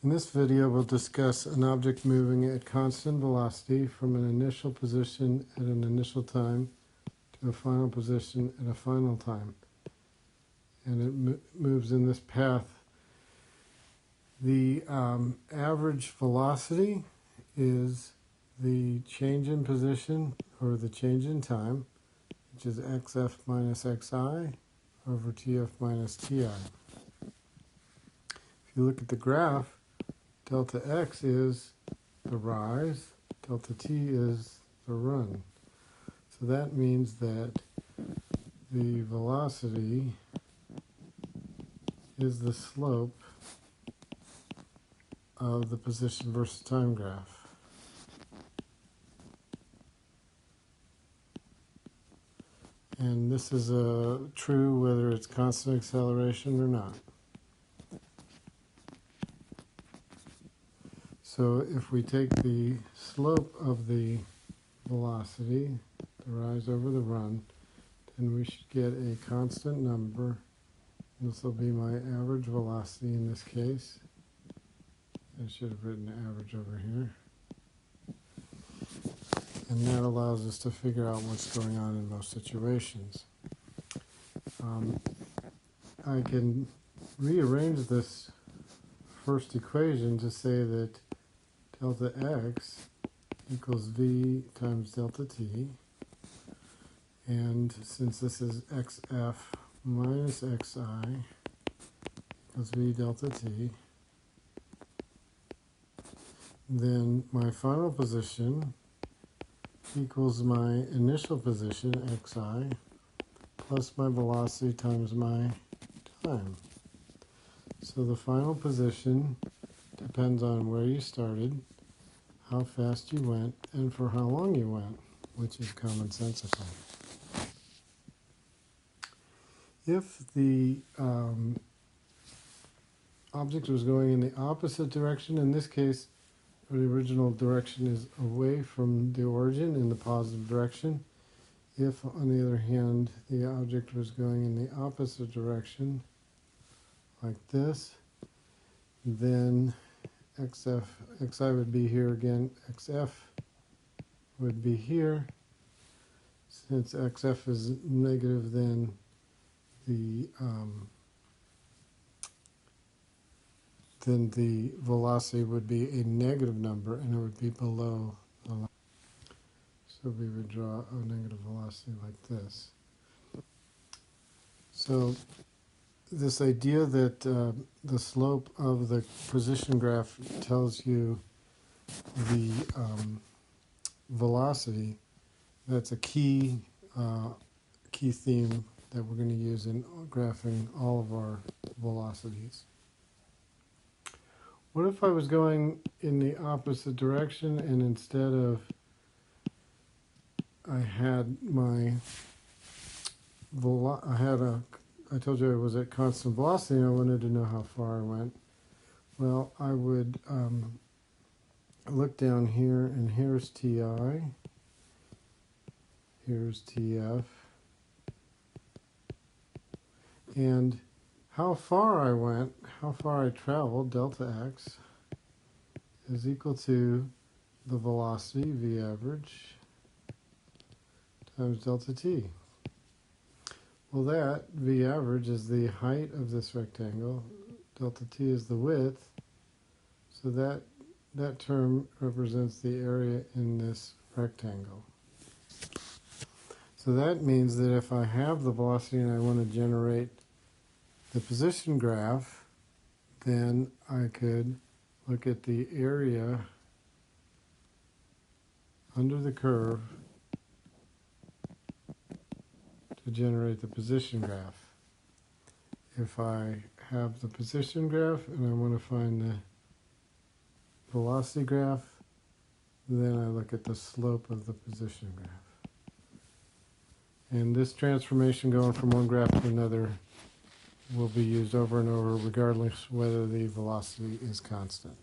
In this video, we'll discuss an object moving at constant velocity from an initial position at an initial time to a final position at a final time. And it moves in this path. The average velocity is the change in position or the change in time, which is xf minus xi over tf minus ti. If you look at the graph, delta x is the rise, delta t is the run. So that means that the velocity is the slope of the position versus time graph. And this is true whether it's constant acceleration or not. So if we take the slope of the velocity, the rise over the run, then we should get a constant number. This will be my average velocity in this case. I should have written average over here. And that allows us to figure out what's going on in most situations. I can rearrange this first equation to say that delta x equals v times delta t. And since this is xf minus xi equals v delta t, then my final position equals my initial position, xi, plus my velocity times my time. So the final position depends on where you started, how fast you went, and for how long you went, which is commonsensical. If the object was going in the opposite direction, in this case, the original direction is away from the origin in the positive direction. If, on the other hand, the object was going in the opposite direction, like this, then xi would be here again, xf would be here. Since xf is negative, then the velocity would be a negative number, and it would be below the line. So we would draw a negative velocity like this. So this idea that the slope of the position graph tells you the velocity, that's a key theme that we're going to use in graphing all of our velocities. What if I was going in the opposite direction, and instead of I told you I was at constant velocity and I wanted to know how far I went. Well, I would look down here, and here's Ti, here's Tf, and how far I went, how far I traveled, delta x, is equal to the velocity, v average, times delta t. Well, that v average is the height of this rectangle, delta t is the width, so that term represents the area in this rectangle. So that means that if I have the velocity and I want to generate the position graph, then I could look at the area under the curve to generate the position graph. If I have the position graph and I want to find the velocity graph, then I look at the slope of the position graph. And this transformation going from one graph to another will be used over and over regardless whether the velocity is constant.